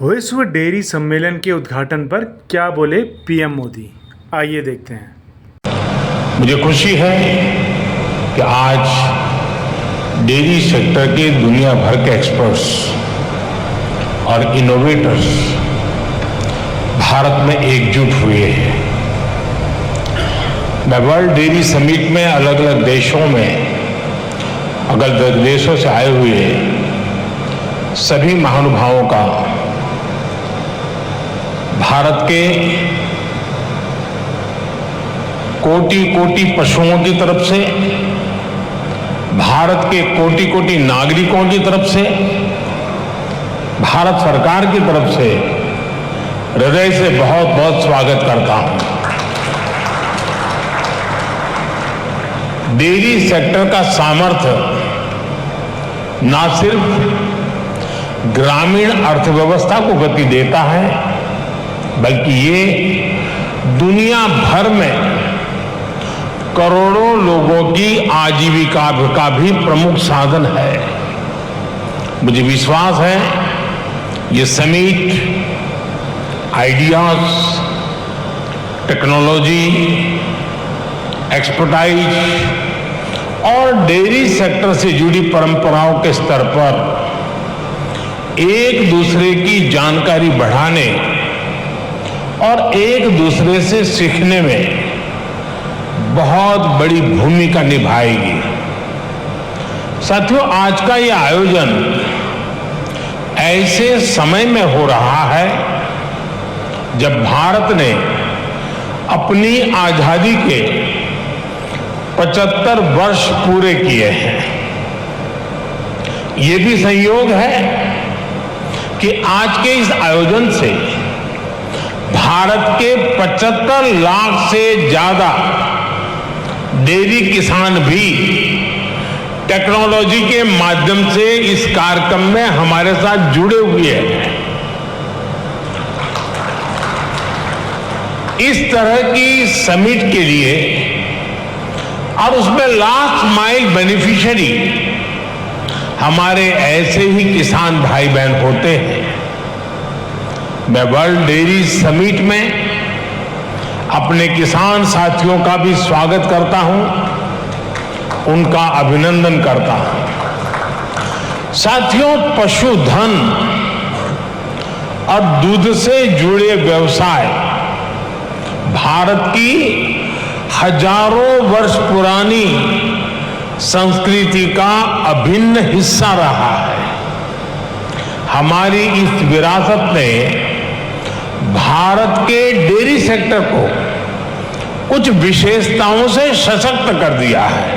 विश्व डेयरी सम्मेलन के उद्घाटन पर क्या बोले पीएम मोदी, आइए देखते हैं। मुझे खुशी है कि आज डेयरी सेक्टर के दुनिया भर के एक्सपर्ट्स और इनोवेटर्स भारत में एकजुट हुए हैं। मैं वर्ल्ड डेयरी समिट में अलग अलग देशों में देशों से आए हुए सभी महानुभावों का भारत के कोटि कोटि पशुओं की तरफ से, भारत के कोटि कोटि नागरिकों की तरफ से, भारत सरकार की तरफ से हृदय से बहुत बहुत स्वागत करता हूं। डेयरी सेक्टर का सामर्थ्य न सिर्फ ग्रामीण अर्थव्यवस्था को गति देता है, बल्कि ये दुनिया भर में करोड़ों लोगों की आजीविका का भी प्रमुख साधन है। मुझे विश्वास है ये समिट आइडियाज, टेक्नोलॉजी, एक्सपर्टाइज और डेयरी सेक्टर से जुड़ी परंपराओं के स्तर पर एक दूसरे की जानकारी बढ़ाने और एक दूसरे से सीखने में बहुत बड़ी भूमिका निभाएगी। साथियों, आज का ये आयोजन ऐसे समय में हो रहा है जब भारत ने अपनी आजादी के 75 वर्ष पूरे किए हैं। ये भी संयोग है कि आज के इस आयोजन से भारत के 75 लाख से ज्यादा डेयरी किसान भी टेक्नोलॉजी के माध्यम से इस कार्यक्रम में हमारे साथ जुड़े हुए हैं। इस तरह की समिट के लिए और उसमें लास्ट माइल बेनिफिशियरी हमारे ऐसे ही किसान भाई बहन होते हैं। मैं वर्ल्ड डेयरी समिट में अपने किसान साथियों का भी स्वागत करता हूं, उनका अभिनंदन करता हूं। साथियों, पशुधन और दूध से जुड़े व्यवसाय भारत की हजारों वर्ष पुरानी संस्कृति का अभिन्न हिस्सा रहा है। हमारी इस विरासत ने भारत के डेयरी सेक्टर को कुछ विशेषताओं से सशक्त कर दिया है।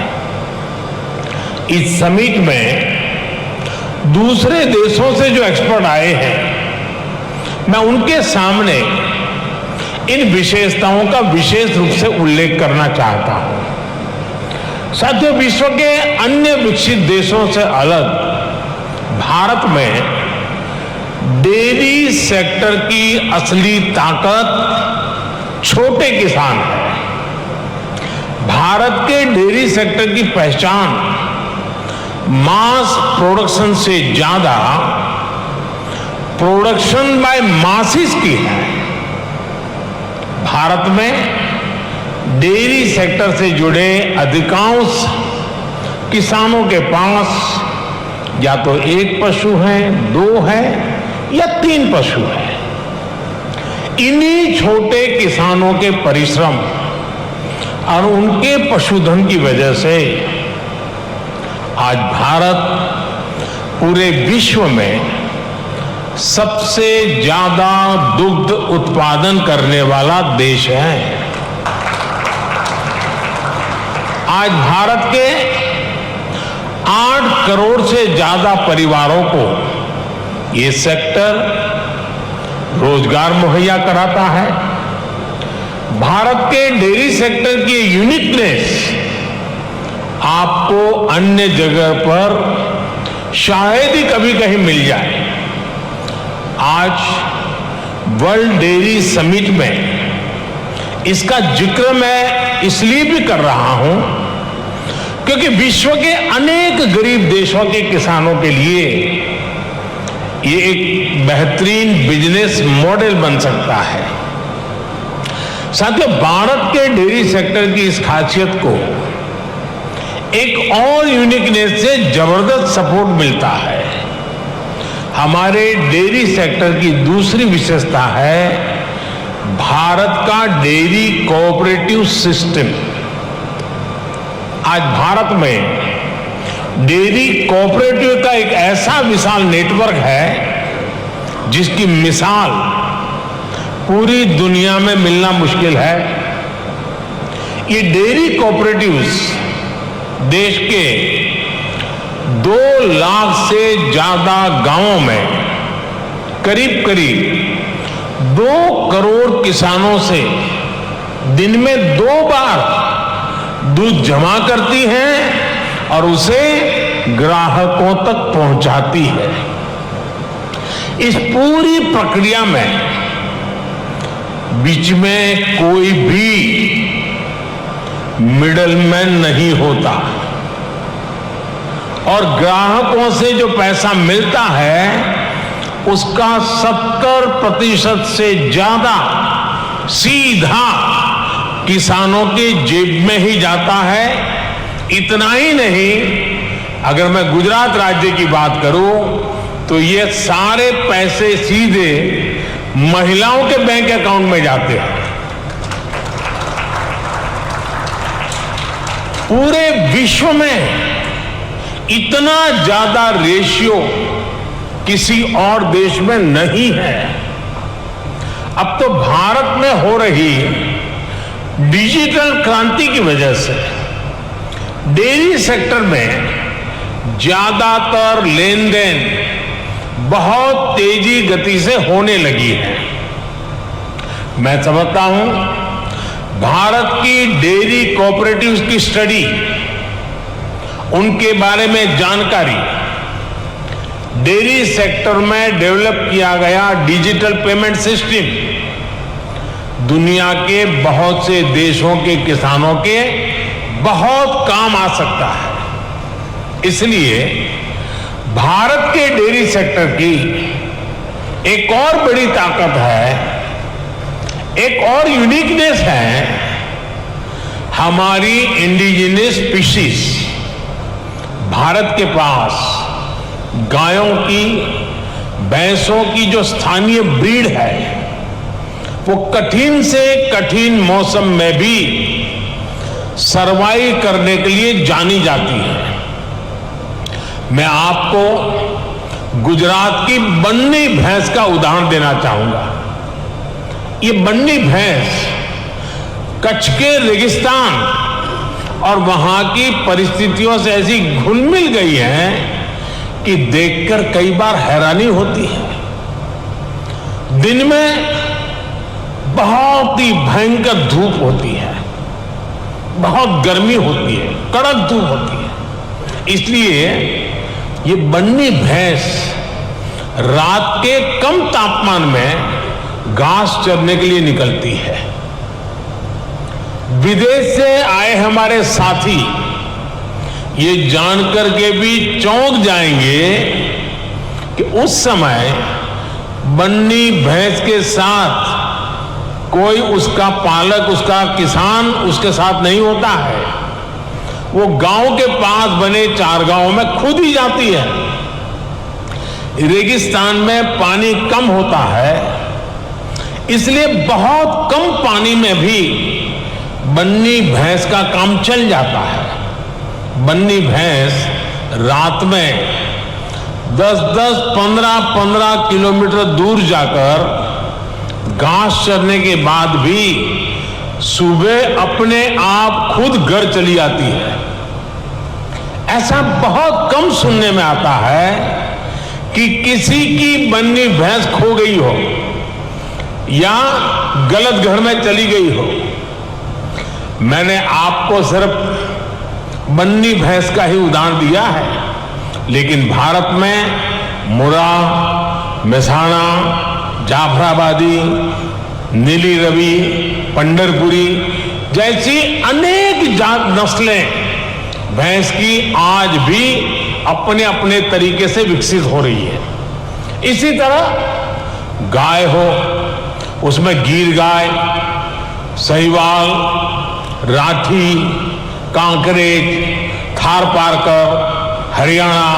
इस समिट में दूसरे देशों से जो एक्सपर्ट आए हैं, मैं उनके सामने इन विशेषताओं का विशेष रूप से उल्लेख करना चाहता हूं। साथियों, विश्व के अन्य विकसित देशों से अलग भारत में डेयरी सेक्टर की असली ताकत छोटे किसान है। भारत के डेयरी सेक्टर की पहचान मास प्रोडक्शन से ज्यादा प्रोडक्शन बाय मासिस की है। भारत में डेयरी सेक्टर से जुड़े अधिकांश किसानों के पास या तो एक पशु है, 2 है या 3 पशु है। इन्हीं छोटे किसानों के परिश्रम और उनके पशुधन की वजह से आज भारत पूरे विश्व में सबसे ज्यादा दुग्ध उत्पादन करने वाला देश है। आज भारत के 8 करोड़ से ज्यादा परिवारों को ये सेक्टर रोजगार मुहैया कराता है। भारत के डेयरी सेक्टर की यूनिकनेस आपको अन्य जगह पर शायद ही कभी कहीं मिल जाए। आज वर्ल्ड डेयरी समिट में इसका जिक्र मैं इसलिए भी कर रहा हूं क्योंकि विश्व के अनेक गरीब देशों के किसानों के लिए ये एक बेहतरीन बिजनेस मॉडल बन सकता है। साथियों, भारत के डेयरी सेक्टर की इस खासियत को एक और यूनिकनेस से जबरदस्त सपोर्ट मिलता है। हमारे डेयरी सेक्टर की दूसरी विशेषता है भारत का डेयरी कोऑपरेटिव सिस्टम। आज भारत में डेयरी कोऑपरेटिव का एक ऐसा विशाल नेटवर्क है जिसकी मिसाल पूरी दुनिया में मिलना मुश्किल है। ये डेयरी कोऑपरेटिव्स देश के 2 लाख से ज्यादा गांवों में करीब करीब 2 करोड़ किसानों से दिन में 2 बार दूध जमा करती हैं और उसे ग्राहकों तक पहुंचाती है। इस पूरी प्रक्रिया में बीच में कोई भी मिडलमैन नहीं होता और ग्राहकों से जो पैसा मिलता है उसका 70% से ज्यादा सीधा किसानों के जेब में ही जाता है। इतना ही नहीं, अगर मैं गुजरात राज्य की बात करूं तो ये सारे पैसे सीधे महिलाओं के बैंक अकाउंट में जाते हैं। पूरे विश्व में इतना ज्यादा रेशियो किसी और देश में नहीं है। अब तो भारत में हो रही डिजिटल क्रांति की वजह से डेयरी सेक्टर में ज्यादातर लेन देन बहुत तेजी गति से होने लगी है। मैं समझता हूं भारत की डेयरी कोऑपरेटिव्स की स्टडी, उनके बारे में जानकारी, डेयरी सेक्टर में डेवलप किया गया डिजिटल पेमेंट सिस्टम दुनिया के बहुत से देशों के किसानों के बहुत काम आ सकता है। इसलिए भारत के डेयरी सेक्टर की एक और बड़ी ताकत है, एक और यूनिकनेस है हमारी इंडिजिनस स्पीशीज। भारत के पास गायों की, भैंसों की जो स्थानीय ब्रीड है वो कठिन से कठिन मौसम में भी सरवाइव करने के लिए जानी जाती है। मैं आपको गुजरात की बन्नी भैंस का उदाहरण देना चाहूंगा। ये बन्नी भैंस कच्छ के रेगिस्तान और वहां की परिस्थितियों से ऐसी घुल मिल गई है कि देखकर कई बार हैरानी होती है। दिन में बहुत ही भयंकर धूप होती है, बहुत गर्मी होती है, कड़क धूप होती है। इसलिए ये बन्नी भैंस रात के कम तापमान में घास चरने के लिए निकलती है। विदेश से आए हमारे साथी ये जानकर के भी चौंक जाएंगे कि उस समय बन्नी भैंस के साथ कोई उसका पालक, उसका किसान उसके साथ नहीं होता है। वो गांव के पास बने चारगांव में खुद ही जाती है। रेगिस्तान में पानी कम होता है, इसलिए बहुत कम पानी में भी बन्नी भैंस का काम चल जाता है। बन्नी भैंस रात में 10-10, 15-15 किलोमीटर दूर जाकर घास चरने के बाद भी सुबह अपने आप खुद घर चली आती है। ऐसा बहुत कम सुनने में आता है कि किसी की बन्नी भैंस खो गई हो या गलत घर में चली गई हो। मैंने आपको सिर्फ बन्नी भैंस का ही उदाहरण दिया है, लेकिन भारत में मुर्रा, मेसाणा, जाफराबादी, नीली रवि, पंढरपुरी जैसी अनेक जात नस्लें भैंस की आज भी अपने अपने तरीके से विकसित हो रही है। इसी तरह गाय हो, उसमें गीर गाय, साहिवाल, राठी, कांकरेज, थारपारकर, हरियाणा,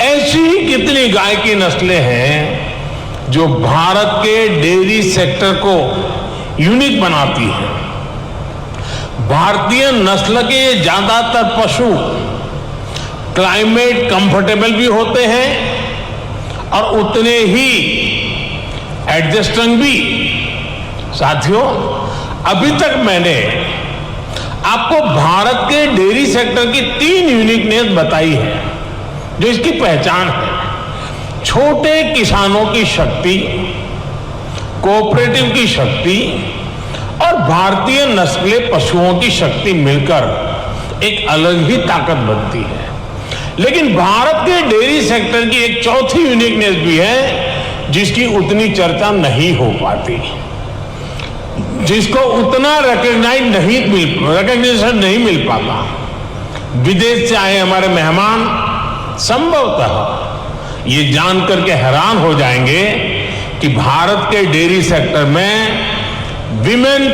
ऐसी ही कितनी गाय की नस्लें हैं जो भारत के डेयरी सेक्टर को यूनिक बनाती है। भारतीय नस्ल के ये ज्यादातर पशु क्लाइमेट कंफर्टेबल भी होते हैं और उतने ही एडजस्टिंग भी। साथियों, अभी तक मैंने आपको भारत के डेयरी सेक्टर की 3 यूनिकनेस बताई है जो इसकी पहचान है। छोटे किसानों की शक्ति, कोऑपरेटिव की शक्ति और भारतीय नस्ले पशुओं की शक्ति मिलकर एक अलग ही ताकत बनती है। लेकिन भारत के डेयरी सेक्टर की एक चौथी यूनिकनेस भी है जिसकी उतनी चर्चा नहीं हो पाती, जिसको उतना रिकग्निशन नहीं मिल पाता। विदेश से आए हमारे मेहमान संभवतः ये जानकर के हैरान हो जाएंगे कि भारत के डेयरी सेक्टर में विमेन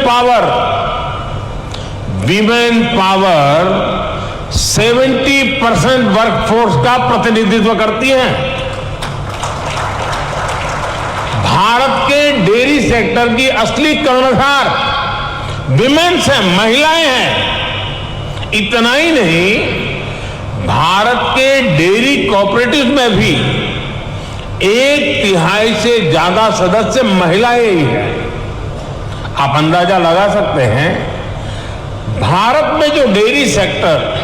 पावर 70% वर्कफोर्स का प्रतिनिधित्व करती है। भारत के डेयरी सेक्टर की असली कर्णधार विमेन्स हैं, महिलाएं हैं। इतना ही नहीं, भारत के डेयरी कोऑपरेटिव में भी 1/3 से ज्यादा सदस्य महिलाएं ही हैं। आप अंदाजा लगा सकते हैं, भारत में जो डेयरी सेक्टर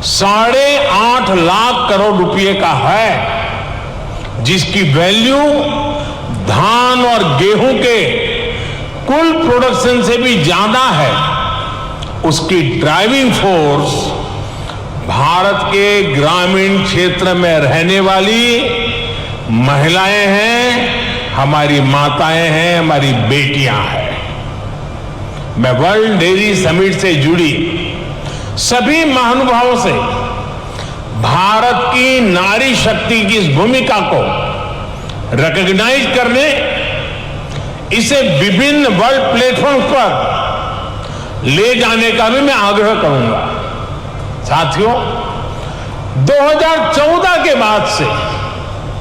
8.5 लाख करोड़ रुपए का है, जिसकी वैल्यू धान और गेहूं के कुल प्रोडक्शन से भी ज्यादा है, उसकी ड्राइविंग फोर्स भारत के ग्रामीण क्षेत्र में रहने वाली महिलाएं हैं, हमारी माताएं हैं, हमारी बेटियां हैं। मैं वर्ल्ड डेयरी समिट से जुड़ी सभी महानुभावों से भारत की नारी शक्ति की इस भूमिका को रिकॉग्नाइज करने, इसे विभिन्न वर्ल्ड प्लेटफॉर्म पर ले जाने का भी मैं आग्रह करूंगा। साथियों, 2014 के बाद से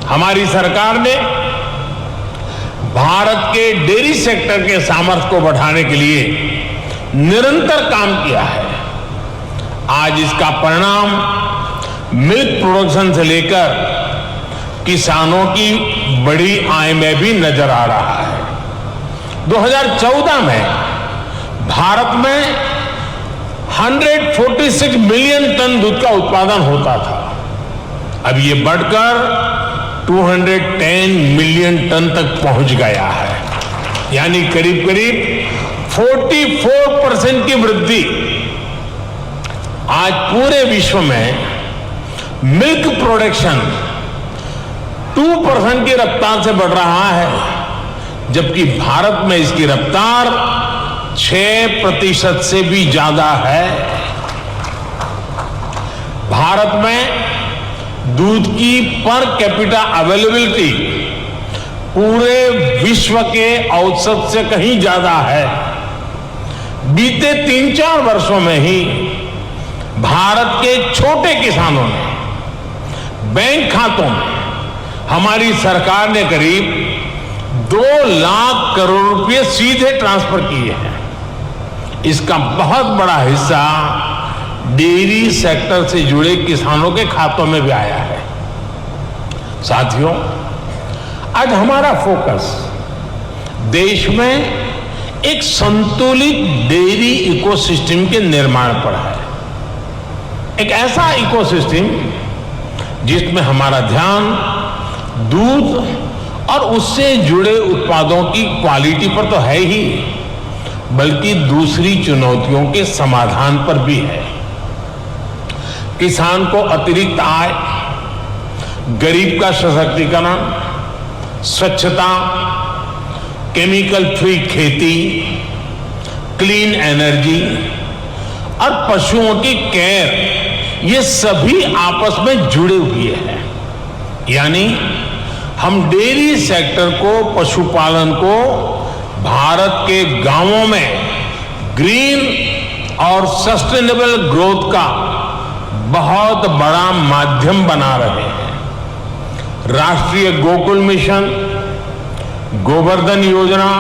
हमारी सरकार ने भारत के डेयरी सेक्टर के सामर्थ्य को बढ़ाने के लिए निरंतर काम किया है। आज इसका परिणाम मिल्क प्रोडक्शन से लेकर किसानों की बड़ी आय में भी नजर आ रहा है। 2014 में भारत में 146 मिलियन टन दूध का उत्पादन होता था। अब ये बढ़कर 210 मिलियन टन तक पहुंच गया है, यानी करीब करीब 44% की वृद्धि। आज पूरे विश्व में मिल्क प्रोडक्शन 2% की रफ्तार से बढ़ रहा है, जबकि भारत में इसकी रफ्तार 6% से भी ज्यादा है। भारत में दूध की पर कैपिटा अवेलेबिलिटी पूरे विश्व के औसत से कहीं ज्यादा है। बीते 3-4 वर्षों में ही भारत के छोटे किसानों ने बैंक खातों में हमारी सरकार ने करीब 2 लाख करोड़ रुपए सीधे ट्रांसफर किए हैं। इसका बहुत बड़ा हिस्सा डेयरी सेक्टर से जुड़े किसानों के खातों में भी आया है। साथियों, आज हमारा फोकस देश में एक संतुलित डेयरी इकोसिस्टम के निर्माण पर है। एक ऐसा इकोसिस्टम जिसमें हमारा ध्यान दूध और उससे जुड़े उत्पादों की क्वालिटी पर तो है ही, बल्कि दूसरी चुनौतियों के समाधान पर भी है। किसान को अतिरिक्त आय, गरीब का सशक्तिकरण, स्वच्छता, केमिकल फ्री खेती, क्लीन एनर्जी और पशुओं की केयर, ये सभी आपस में जुड़े हुए हैं। यानी हम डेयरी सेक्टर को, पशुपालन को भारत के गांवों में ग्रीन और सस्टेनेबल ग्रोथ का बहुत बड़ा माध्यम बना रहे हैं। राष्ट्रीय गोकुल मिशन, गोवर्धन योजना,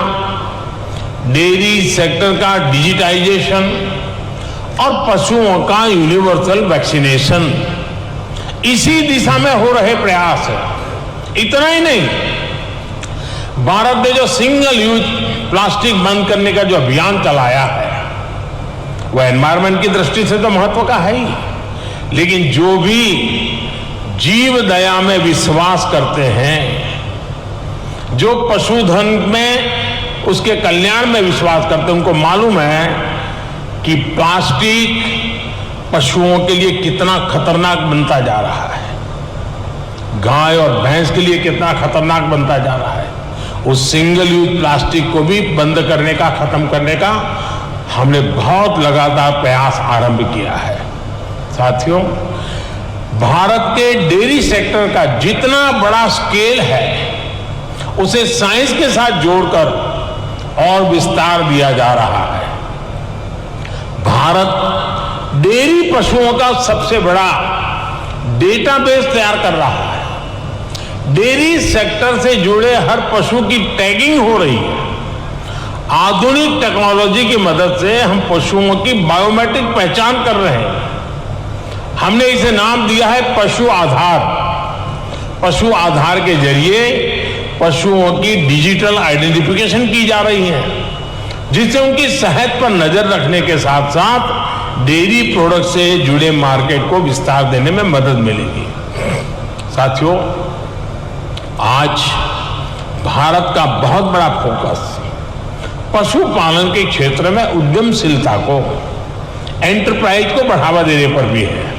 डेयरी सेक्टर का डिजिटाइजेशन और पशुओं का यूनिवर्सल वैक्सीनेशन इसी दिशा में हो रहे प्रयास है। इतना ही नहीं, भारत ने जो सिंगल यूज प्लास्टिक बंद करने का जो अभियान चलाया है वह एनवायरमेंट की दृष्टि से तो महत्व का है ही, लेकिन जो भी जीव दया में विश्वास करते हैं, जो पशुधन में उसके कल्याण में विश्वास करते हैं, उनको मालूम है कि प्लास्टिक पशुओं के लिए कितना खतरनाक बनता जा रहा है, गाय और भैंस के लिए कितना खतरनाक बनता जा रहा है। उस सिंगल यूज प्लास्टिक को भी बंद करने का, खत्म करने का हमने बहुत लगातार प्रयास आरंभ किया है। साथियों, भारत के डेयरी सेक्टर का जितना बड़ा स्केल है उसे साइंस के साथ जोड़कर और विस्तार दिया जा रहा है। भारत डेयरी पशुओं का सबसे बड़ा डेटाबेस तैयार कर रहा है। डेयरी सेक्टर से जुड़े हर पशु की टैगिंग हो रही है। आधुनिक टेक्नोलॉजी की मदद से हम पशुओं की बायोमेट्रिक पहचान कर रहे हैं। हमने इसे नाम दिया है पशु आधार। पशु आधार के जरिए पशुओं की डिजिटल आइडेंटिफिकेशन की जा रही है, जिससे उनकी सेहत पर नजर रखने के साथ साथ डेयरी प्रोडक्ट से जुड़े मार्केट को विस्तार देने में मदद मिलेगी। साथियों, आज भारत का बहुत बड़ा फोकस पशुपालन के क्षेत्र में उद्यमशीलता को, एंटरप्राइज को बढ़ावा देने पर भी है।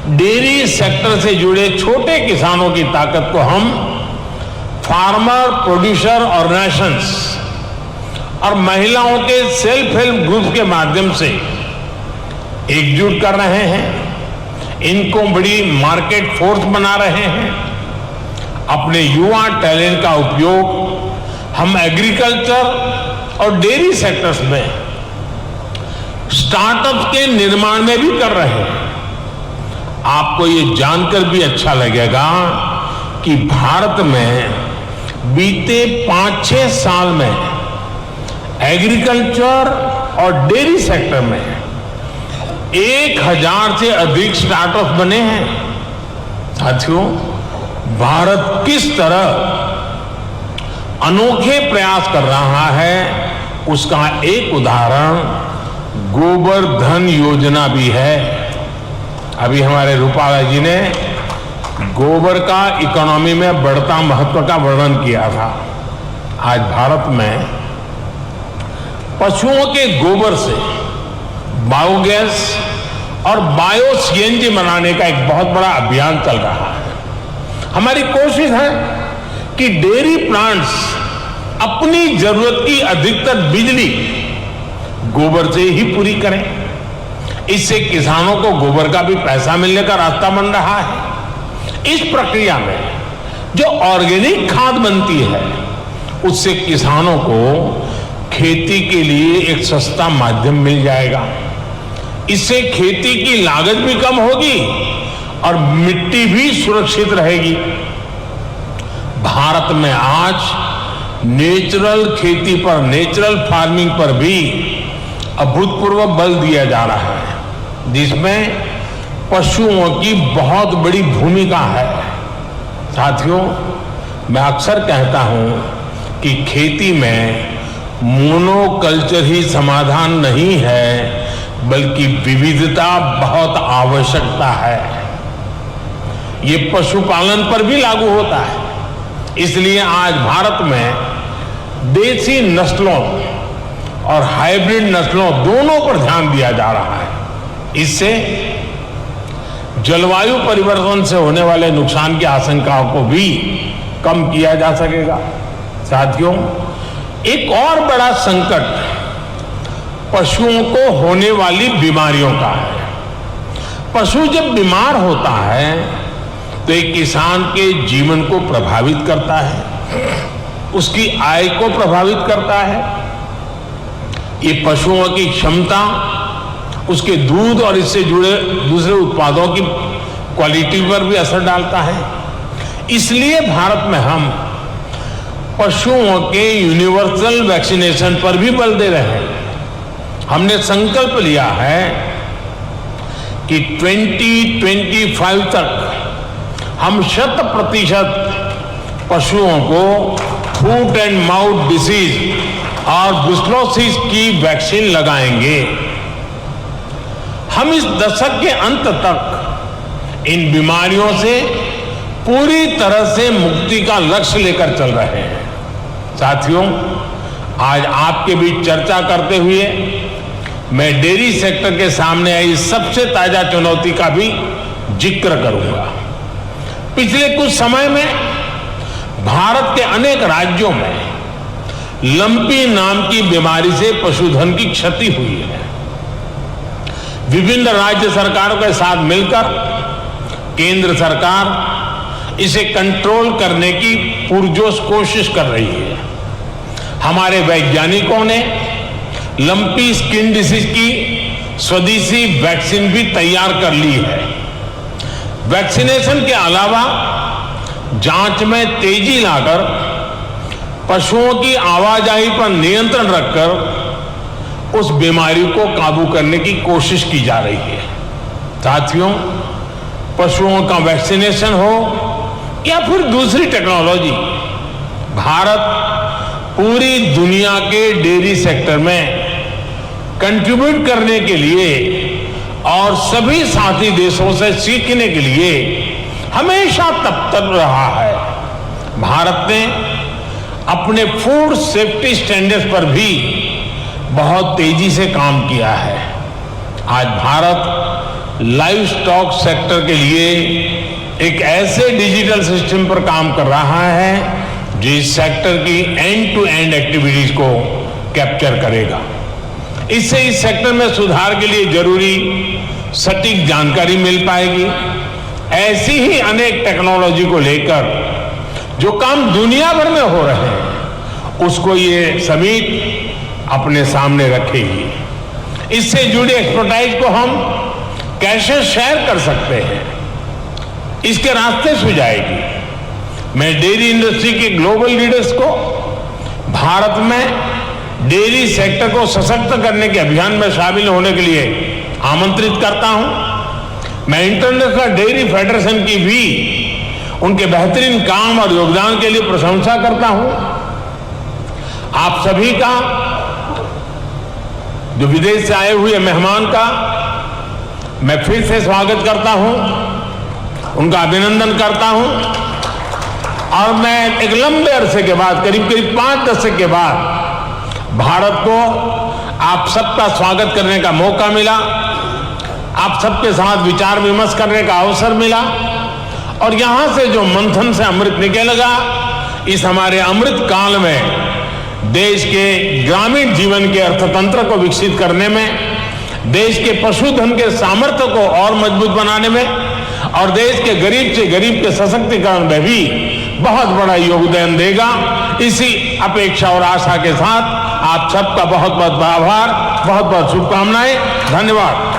डेयरी सेक्टर से जुड़े छोटे किसानों की ताकत को हम फार्मर प्रोड्यूसर ऑर्गेनाइजेशंस और महिलाओं के सेल्फ हेल्प ग्रुप के माध्यम से एकजुट कर रहे हैं। इनको बड़ी मार्केट फोर्स बना रहे हैं। अपने युवा टैलेंट का उपयोग हम एग्रीकल्चर और डेयरी सेक्टर्स में स्टार्टअप के निर्माण में भी कर रहे हैं। आपको ये जानकर भी अच्छा लगेगा कि भारत में बीते 5-6 साल में एग्रीकल्चर और डेयरी सेक्टर में 1000 से अधिक स्टार्टअप बने हैं। साथियों, भारत किस तरह अनोखे प्रयास कर रहा है उसका एक उदाहरण गोवर्धन योजना भी है। अभी हमारे रूपाला जी ने गोबर का इकोनॉमी में बढ़ता महत्व का वर्णन किया था। आज भारत में पशुओं के गोबर से बायोगैस और बायो सीएनजी बनाने का एक बहुत बड़ा अभियान चल रहा है। हमारी कोशिश है कि डेयरी प्लांट्स अपनी जरूरत की अधिकतर बिजली गोबर से ही पूरी करें। इससे किसानों को गोबर का भी पैसा मिलने का रास्ता बन रहा है। इस प्रक्रिया में जो ऑर्गेनिक खाद बनती है उससे किसानों को खेती के लिए एक सस्ता माध्यम मिल जाएगा। इससे खेती की लागत भी कम होगी और मिट्टी भी सुरक्षित रहेगी। भारत में आज नेचुरल खेती पर, नेचुरल फार्मिंग पर भी अभूतपूर्व बल दिया जा रहा है, जिसमें पशुओं की बहुत बड़ी भूमिका है। साथियों, मैं अक्सर कहता हूं कि खेती में मोनोकल्चर ही समाधान नहीं है, बल्कि विविधता बहुत आवश्यकता है। ये पशुपालन पर भी लागू होता है। इसलिए आज भारत में देसी नस्लों और हाइब्रिड नस्लों दोनों पर ध्यान दिया जा रहा है। इससे जलवायु परिवर्तन से होने वाले नुकसान की आशंकाओं को भी कम किया जा सकेगा। साथियों, एक और बड़ा संकट पशुओं को होने वाली बीमारियों का है। पशु जब बीमार होता है तो एक किसान के जीवन को प्रभावित करता है, उसकी आय को प्रभावित करता है। ये पशुओं की क्षमता, उसके दूध और इससे जुड़े दूसरे उत्पादों की क्वालिटी पर भी असर डालता है। इसलिए भारत में हम पशुओं के यूनिवर्सल वैक्सीनेशन पर भी बल दे रहे हैं। हमने संकल्प लिया है कि 2025 तक हम 100% पशुओं को फूट एंड माउथ डिसीज और ब्रुसेलोसिस की वैक्सीन लगाएंगे। हम इस दशक के अंत तक इन बीमारियों से पूरी तरह से मुक्ति का लक्ष्य लेकर चल रहे हैं। साथियों, आज आपके बीच चर्चा करते हुए मैं डेयरी सेक्टर के सामने आई सबसे ताजा चुनौती का भी जिक्र करूंगा। पिछले कुछ समय में भारत के अनेक राज्यों में लंपी नाम की बीमारी से पशुधन की क्षति हुई है। विभिन्न राज्य सरकारों के साथ मिलकर केंद्र सरकार इसे कंट्रोल करने की पुरजोश कोशिश कर रही है। हमारे वैज्ञानिकों ने लंपी स्किन डिसीज की स्वदेशी वैक्सीन भी तैयार कर ली है। वैक्सीनेशन के अलावा जांच में तेजी लाकर पशुओं की आवाजाही पर नियंत्रण रखकर उस बीमारी को काबू करने की कोशिश की जा रही है। साथियों, पशुओं का वैक्सीनेशन हो या फिर दूसरी टेक्नोलॉजी, भारत पूरी दुनिया के डेयरी सेक्टर में कंट्रीब्यूट करने के लिए और सभी साथी देशों से सीखने के लिए हमेशा तत्पर रहा है। भारत ने अपने फूड सेफ्टी स्टैंडर्ड्स पर भी बहुत तेजी से काम किया है। आज भारत लाइव स्टॉक सेक्टर के लिए एक ऐसे डिजिटल सिस्टम पर काम कर रहा है जो इस सेक्टर की एंड टू एंड एक्टिविटीज को कैप्चर करेगा। इससे इस सेक्टर में सुधार के लिए जरूरी सटीक जानकारी मिल पाएगी। ऐसी ही अनेक टेक्नोलॉजी को लेकर जो काम दुनिया भर में हो रहे हैं उसको ये समिट अपने सामने रखेगी। इससे जुड़ी एक्सपर्टाइज को हम कैसे शेयर कर सकते हैं, इसके रास्ते सुझाएगी। मैं डेयरी इंडस्ट्री के ग्लोबल लीडर्स को भारत में डेयरी सेक्टर को सशक्त करने के अभियान में शामिल होने के लिए आमंत्रित करता हूं। मैं इंटरनेशनल डेयरी फेडरेशन की भी उनके बेहतरीन काम और योगदान के लिए प्रशंसा करता हूं। आप सभी का, जो विदेश से आए हुए मेहमान का मैं फिर से स्वागत करता हूं, उनका अभिनंदन करता हूं और मैं एक लंबे अरसे के बाद, करीब 5 दशक के बाद भारत को आप सबका स्वागत करने का मौका मिला, आप सबके साथ विचार विमर्श करने का अवसर मिला और यहां से जो मंथन से अमृत निकलेगा, इस हमारे अमृत काल में देश के ग्रामीण जीवन के अर्थतंत्र को विकसित करने में, देश के पशुधन के सामर्थ्य को और मजबूत बनाने में और देश के गरीब से गरीब के सशक्तिकरण में भी बहुत बड़ा योगदान देगा। इसी अपेक्षा और आशा के साथ आप सबका बहुत बहुत आभार, बहुत बहुत शुभकामनाएं। धन्यवाद।